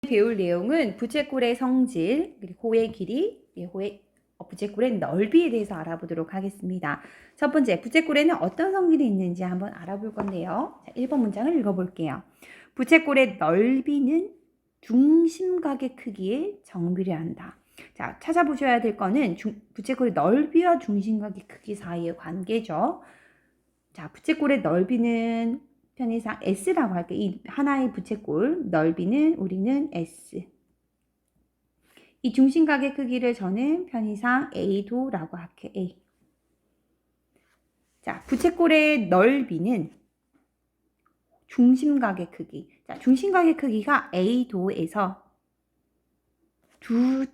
배울 내용은 부채꼴의 성질, 그리고 호의 길이, 부채꼴의 넓이에 대해서 알아보도록 하겠습니다. 첫 번째, 부채꼴에는 어떤 성질이 있는지 한번 알아볼 건데요. 자, 1번 문장을 읽어볼게요. 부채꼴의 넓이는 중심각의 크기에 정비례한다. 자, 찾아보셔야 될 거는 부채꼴의 넓이와 중심각의 크기 사이의 관계죠. 자, 부채꼴의 넓이는 편의상 S라고 할게요. 이 하나의 부채꼴 넓이는 우리는 S. 이 중심각의 크기를 저는 편의상 A도라고 할게요. A. 자, 부채꼴의 넓이는 중심각의 크기. 자, 중심각의 크기가 A도에서 두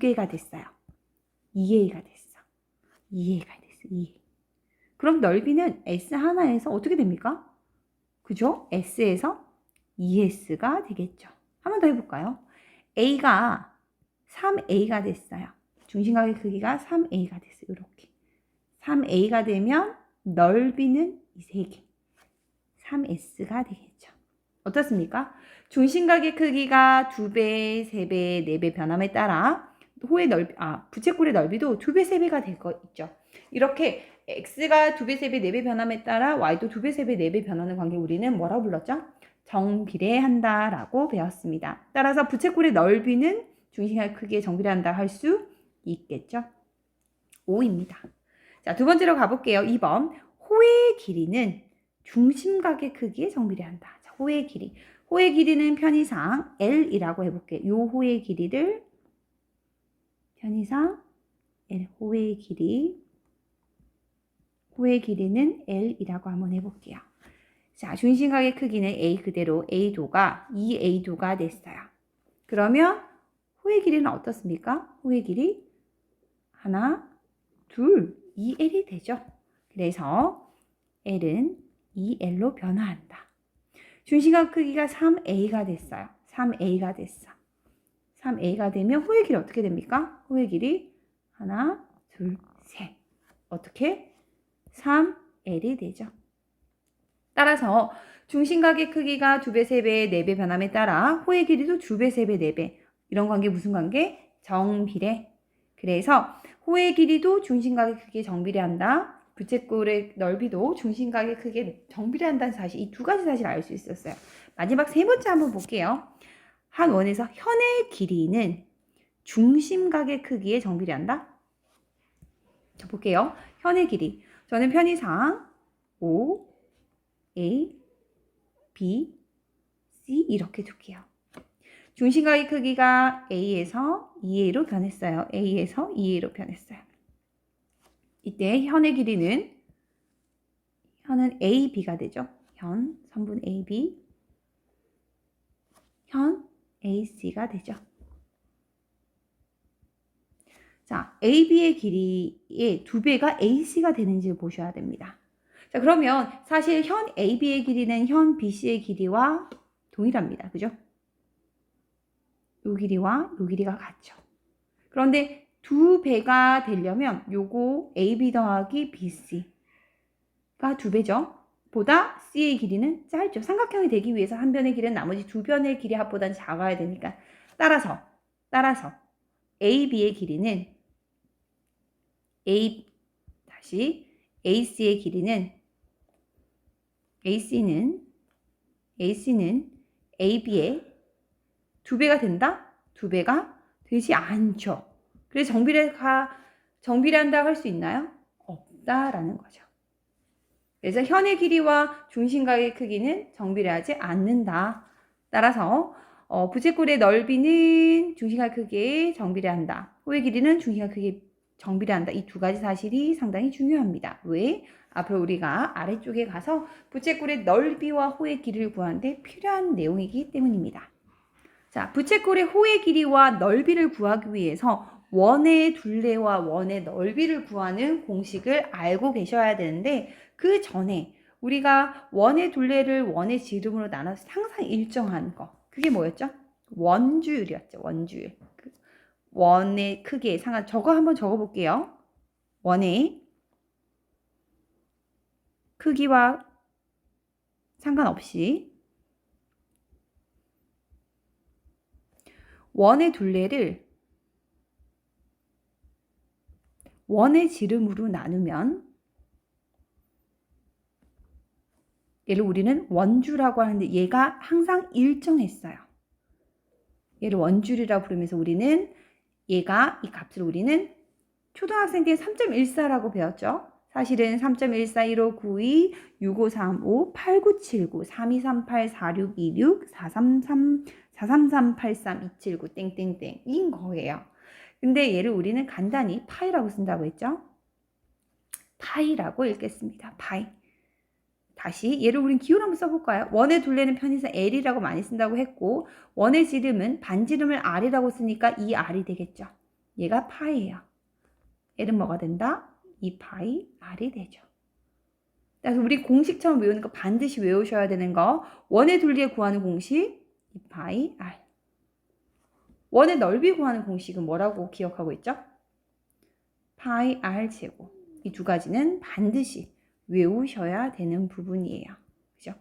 개가 됐어요. 2A가 됐어. 2A가 됐어. 2A. 그럼 넓이는 S 하나에서 어떻게 됩니까? 그죠? S에서 2S가 되겠죠. 한 번 더 해볼까요? A가 3A가 됐어요. 중심각의 크기가 3A가 됐어요. 이렇게 3A가 되면 넓이는 이 세 개 3S가 되겠죠. 어떻습니까? 중심각의 크기가 2배, 3배, 4배 변함에 따라 부채꼴의 넓이도 2배, 3배가 될 거 있죠. 이렇게 X가 2배, 3배, 4배 변함에 따라 Y도 2배, 3배, 4배 변하는 관계 우리는 뭐라고 불렀죠? 정비례한다라고 배웠습니다. 따라서 부채꼴의 넓이는 중심각의 크기에 정비례한다 할 수 있겠죠. 5입니다. 자, 두 번째로 가볼게요. 2번. 호의 길이는 중심각의 크기에 정비례한다. 자, 호의 길이. 호의 길이는 편의상 L이라고 해볼게요. 요 호의 길이를 편의상 L, 호의 길이는 L이라고 한번 해볼게요. 자, 중심각의 크기는 A 그대로 A도가 2A도가 됐어요. 그러면 호의 길이는 어떻습니까? 호의 길이 하나, 둘, 2L이 되죠. 그래서 L은 2L로 변화한다. 중심각 크기가 3A가 됐어요. 3A가 됐어. 3A가 되면 호의 길이 어떻게 됩니까? 호의 길이 하나, 둘, 셋. 어떻게? 3L이 되죠. 따라서 중심각의 크기가 2배, 3배, 4배 변함에 따라 호의 길이도 2배, 3배, 4배. 이런 관계 무슨 관계? 정비례. 그래서 호의 길이도 중심각의 크기에 정비례한다. 부채꼴의 넓이도 중심각의 크기에 정비례한다는 사실, 이 두 가지 사실을 알 수 있었어요. 마지막 세 번째 한번 볼게요. 한 원에서 현의 길이는 중심각의 크기에 정비례한다. 자, 볼게요. 현의 길이. 저는 편의상 O, A, B, C 이렇게 둘게요. 중심각의 크기가 A에서 2A로 변했어요. A에서 2A로 변했어요. 이때 현의 길이는 현은 AB가 되죠. 현, 선분 AB, 현 AC가 되죠. 자, AB의 길이의 2배가 AC가 되는지를 보셔야 됩니다. 자, 그러면 사실 현 AB의 길이는 현 BC의 길이와 동일합니다. 그죠? 요 길이와 요 길이가 같죠. 그런데 2배가 되려면 요거 AB 더하기 BC가 2배죠. 보다 C의 길이는 짧죠. 삼각형이 되기 위해서 한 변의 길이는 나머지 두 변의 길이 합보다는 작아야 되니까. 따라서 AB의 길이는 AC의 길이는 AC는 AB의 2배가 된다? 2배가 되지 않죠. 그래서 정비례한다고 할 수 있나요? 없다라는 거죠. 그래서 현의 길이와 중심각의 크기는 정비례하지 않는다. 따라서 부채꼴의 넓이는 중심각 크기에 정비례한다. 호의 길이는 중심각 크기에 정비례한다. 이 두 가지 사실이 상당히 중요합니다. 왜? 앞으로 우리가 아래쪽에 가서 부채꼴의 넓이와 호의 길이를 구하는데 필요한 내용이기 때문입니다. 자, 부채꼴의 호의 길이와 넓이를 구하기 위해서 원의 둘레와 원의 넓이를 구하는 공식을 알고 계셔야 되는데 그 전에 우리가 원의 둘레를 원의 지름으로 나눠서 항상 일정한 거. 그게 뭐였죠? 원주율이었죠. 원주율. 원의 크기에 상관. 저거 한번 적어볼게요. 원의 크기와 상관없이 원의 둘레를 원의 지름으로 나누면 얘를 우리는 원주라고 하는데 얘가 항상 일정했어요. 얘를 원줄이라고 부르면서 우리는 얘가 이 값을 우리는 초등학생 때 3.14라고 배웠죠. 사실은 3.14, 1592, 6535, 8979, 3238, 4626, 433, 43383, 279, 땡땡땡인 거예요. 근데 얘를 우리는 간단히 파이라고 쓴다고 했죠. 파이라고 읽겠습니다. 파이. 다시 얘를 우린 기호로 한번 써볼까요? 원의 둘레는 편의상 L이라고 많이 쓴다고 했고 원의 지름은 반지름을 R이라고 쓰니까 2R이 되겠죠. 얘가 파이예요. L은 뭐가 된다? 2파이 R이 되죠. 그래서 우리 공식처럼 외우는 거 반드시 외우셔야 되는 거 원의 둘레 구하는 공식 2파이 R. 원의 넓이 구하는 공식은 뭐라고 기억하고 있죠? 파이 R 제곱. 이 두 가지는 반드시 외우셔야 되는 부분이에요. 그죠?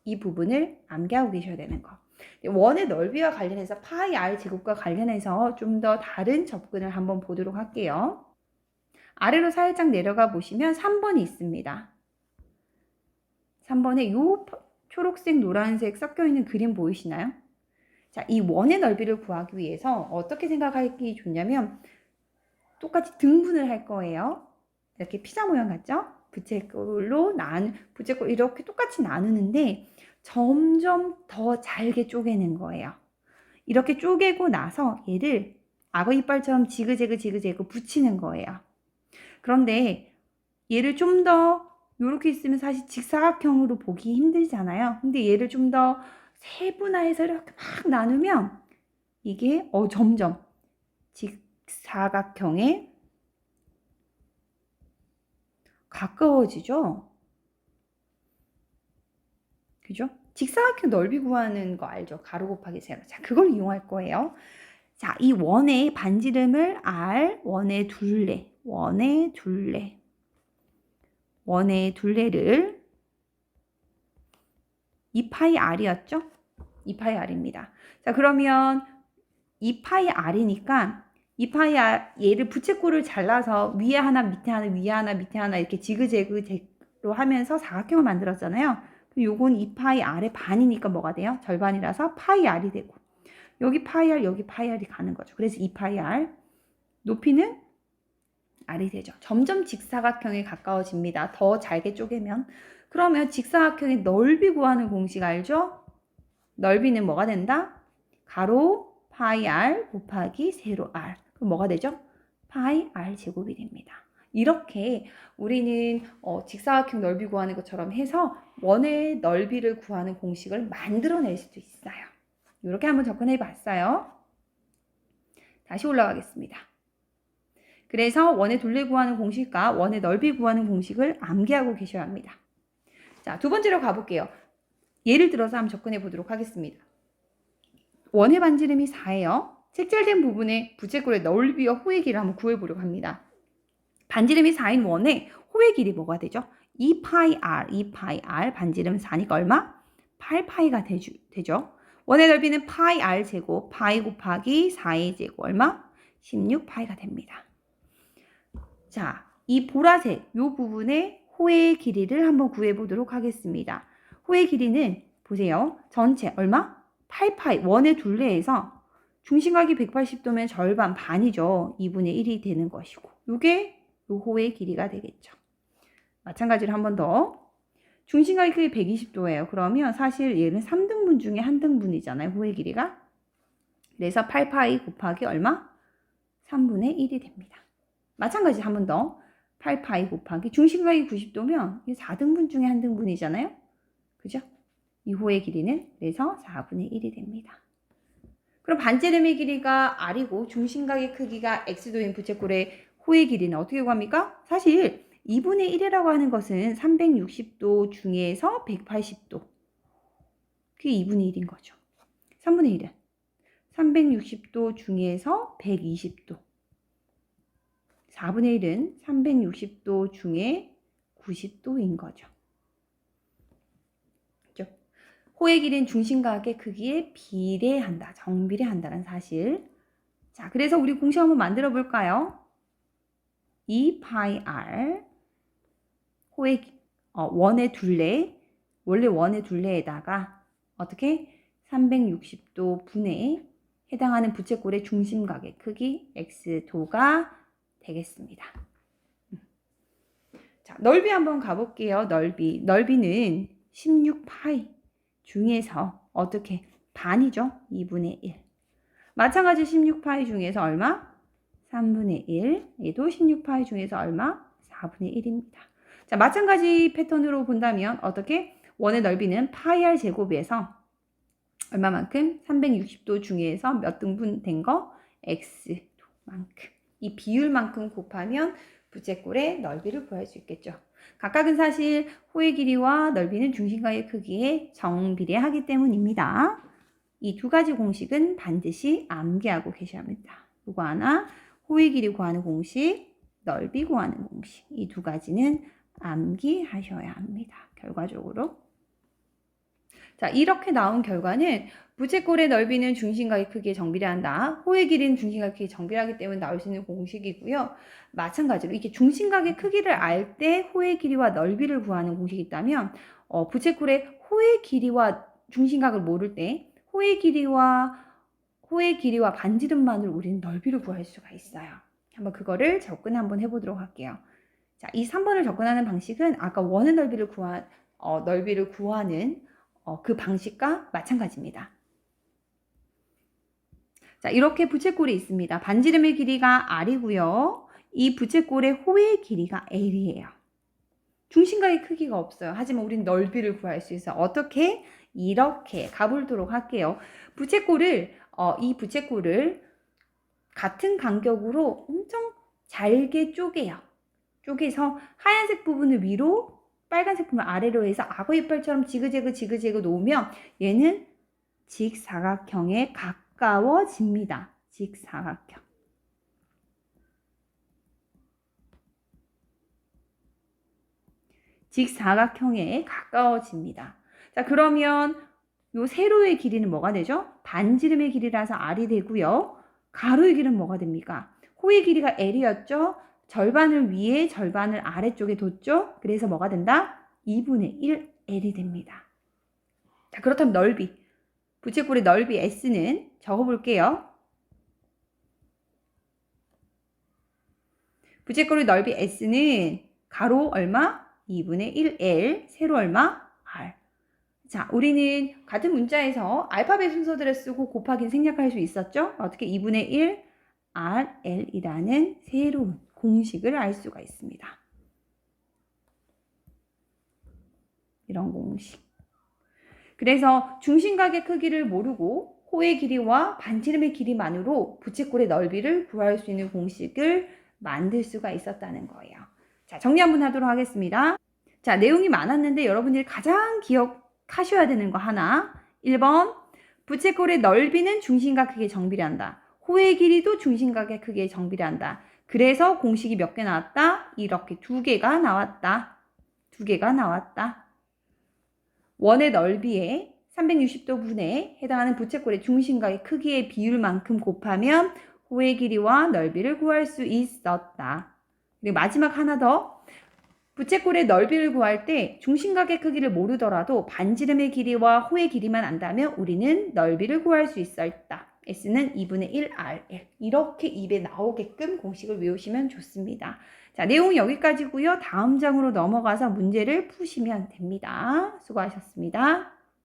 이 부분을 암기하고 계셔야 되는 거. 원의 넓이와 관련해서 파이 R 제곱과 관련해서 좀 더 다른 접근을 한번 보도록 할게요. 아래로 살짝 내려가 보시면 3번이 있습니다. 3번에 요 초록색, 노란색 섞여 있는 그림 보이시나요? 자, 이 원의 넓이를 구하기 위해서 어떻게 생각하기 좋냐면 똑같이 등분을 할 거예요. 이렇게 피자 모양 같죠? 부채꼴로 부채꼴 이렇게 똑같이 나누는데 점점 더 잘게 쪼개는 거예요. 이렇게 쪼개고 나서 얘를 악어 이빨처럼 지그재그 붙이는 거예요. 그런데 얘를 좀 더 이렇게 있으면 사실 직사각형으로 보기 힘들잖아요. 근데 얘를 좀 더 세분화해서 이렇게 막 나누면 이게 점점 직사각형에 가까워지죠. 그죠? 직사각형 넓이 구하는 거 알죠? 가로 곱하기 세로. 자, 그걸 이용할 거예요. 자, 이 원의 반지름을 R, 원의 둘레를 2파이 R이었죠? 2파이 R입니다. 자, 그러면 2파이 R이니까 2파이 R, 얘를 부채꼴을 잘라서 위에 하나, 밑에 하나, 위에 하나, 밑에 하나 이렇게 지그재그로 하면서 사각형을 만들었잖아요. 요건 2파이 R의 반이니까 뭐가 돼요? 절반이라서 파이 R이 되고 여기 파이 R, 여기 파이 R이 가는 거죠. 그래서 2파이 R 높이는 R이 되죠. 점점 직사각형에 가까워집니다. 더 잘게 쪼개면. 그러면 직사각형의 넓이 구하는 공식 알죠? 넓이는 뭐가 된다? 가로 파이 R 곱하기 세로 R. 그럼 뭐가 되죠? 파이 R 제곱이 됩니다. 이렇게 우리는 직사각형 넓이 구하는 것처럼 해서 원의 넓이를 구하는 공식을 만들어낼 수도 있어요. 이렇게 한번 접근해 봤어요. 다시 올라가겠습니다. 그래서 원의 둘레 구하는 공식과 원의 넓이 구하는 공식을 암기하고 계셔야 합니다. 자, 두 번째로 가볼게요. 예를 들어서 한번 접근해 보도록 하겠습니다. 원의 반지름이 4예요. 색칠된 부분에 부채꼴의 넓이와 호의 길이를 한번 구해보려고 합니다. 반지름이 4인 원의 호의 길이 뭐가 되죠? 2파이 R, 반지름 4니까 얼마? 8파이가 되죠. 원의 넓이는 파이 R 제곱, 파이 곱하기 4의 제곱 얼마? 16파이가 됩니다. 자, 이 보라색 이 부분의 호의 길이를 한번 구해보도록 하겠습니다. 호의 길이는 보세요. 전체 얼마? 8파이, 원의 둘레에서 중심각이 180도면 절반, 반이죠. 2분의 1이 되는 것이고 이게 요 호의 길이가 되겠죠. 마찬가지로 한 번 더. 중심각이 크게 120도예요. 그러면 사실 얘는 3등분 중에 한 등분이잖아요. 호의 길이가. 그래서 8파이 곱하기 얼마? 3분의 1이 됩니다. 마찬가지 한 번 더. 8파이 곱하기 중심각이 90도면 이게 4등분 중에 한 등분이잖아요. 그죠? 이 호의 길이는 그래서 4분의 1이 됩니다. 그럼 반지름의 길이가 R이고 중심각의 크기가 X도인 부채꼴의 호의 길이는 어떻게 구합니까? 사실 2분의 1이라고 하는 것은 360도 중에서 180도. 그게 2분의 1인 거죠. 3분의 1은 360도 중에서 120도. 4분의 1은 360도 중에 90도인 거죠. 그렇죠? 호의 길이는 중심각의 크기에 비례한다. 정비례한다는 사실. 자, 그래서 우리 공식 한번 만들어 볼까요? 2파이 r 호의 원의 둘레, 원래 원의 둘레에다가 어떻게 360도 분에 해당하는 부채꼴의 중심각의 크기 x도가 되겠습니다. 자, 넓이 한번 가볼게요. 넓이는 16파이 중에서 어떻게 반이죠? 2분의 1. 마찬가지 16파이 중에서 얼마? 3분의 1. 얘도 16파이 중에서 얼마? 4분의 1입니다. 자, 마찬가지 패턴으로 본다면 어떻게? 원의 넓이는 파이 r 제곱에서 얼마만큼? 360도 중에서 몇 등분 된 거? x도만큼. 이 비율만큼 곱하면 부채꼴의 넓이를 구할 수 있겠죠. 각각은 사실 호의 길이와 넓이는 중심각의 크기에 정비례하기 때문입니다. 이 두 가지 공식은 반드시 암기하고 계셔야 합니다. 요거 하나, 호의 길이 구하는 공식, 넓이 구하는 공식. 이 두 가지는 암기하셔야 합니다. 결과적으로. 자, 이렇게 나온 결과는 부채꼴의 넓이는 중심각의 크기에 정비례한다. 호의 길이는 중심각의 크기에 정비례하기 때문에 나올 수 있는 공식이고요. 마찬가지로 이렇게 중심각의 크기를 알 때 호의 길이와 넓이를 구하는 공식이 있다면 부채꼴의 호의 길이와 중심각을 모를 때 호의 길이와 반지름만으로 우리는 넓이를 구할 수가 있어요. 한번 그거를 접근 한번 해보도록 할게요. 자, 이 3번을 접근하는 방식은 아까 원의 넓이를 구하는 그 방식과 마찬가지입니다. 자, 이렇게 부채꼴이 있습니다. 반지름의 길이가 r이고요. 이 부채꼴의 호의 길이가 l이에요. 중심각의 크기가 없어요. 하지만 우린 넓이를 구할 수 있어요. 어떻게? 이렇게 가볼도록 할게요. 이 부채꼴을 같은 간격으로 엄청 잘게 쪼개요. 쪼개서 하얀색 부분을 위로, 빨간색 부분을 아래로 해서 악어 이빨처럼 지그재그 놓으면 얘는 직사각형에 가까워집니다. 직사각형. 직사각형에 가까워집니다. 자, 그러면 요 세로의 길이는 뭐가 되죠? 반지름의 길이라서 r이 되고요. 가로의 길이는 뭐가 됩니까? 호의 길이가 l이었죠? 절반을 위에, 절반을 아래쪽에 뒀죠? 그래서 뭐가 된다? 2분의 1 l이 됩니다. 자, 그렇다면 넓이. 부채꼴의 넓이 s는 적어볼게요. 부채꼴의 넓이 s는 가로 얼마? 2분의 1 l, 세로 얼마? r. 자, 우리는 같은 문자에서 알파벳 순서대로 쓰고 곱하기 생략할 수 있었죠? 어떻게 2분의 1 RL이라는 새로운 공식을 알 수가 있습니다. 이런 공식. 그래서 중심각의 크기를 모르고 호의 길이와 반지름의 길이만으로 부채꼴의 넓이를 구할 수 있는 공식을 만들 수가 있었다는 거예요. 자, 정리 한번 하도록 하겠습니다. 자, 내용이 많았는데 여러분들이 가장 기억하셔야 되는 거 하나. 1번, 부채꼴의 넓이는 중심각 크기에 정비례한다. 호의 길이도 중심각의 크기에 정비례한다. 그래서 공식이 몇 개 나왔다? 이렇게 2개가 나왔다. 2개가 나왔다. 원의 넓이에 360도 분에 해당하는 부채꼴의 중심각의 크기의 비율만큼 곱하면 호의 길이와 넓이를 구할 수 있었다. 그리고 마지막 하나 더. 부채꼴의 넓이를 구할 때 중심각의 크기를 모르더라도 반지름의 길이와 호의 길이만 안다면 우리는 넓이를 구할 수 있었다. S는 2분의 1 RL. 이렇게 입에 나오게끔 공식을 외우시면 좋습니다. 자, 내용은 여기까지고요. 다음 장으로 넘어가서 문제를 푸시면 됩니다. 수고하셨습니다.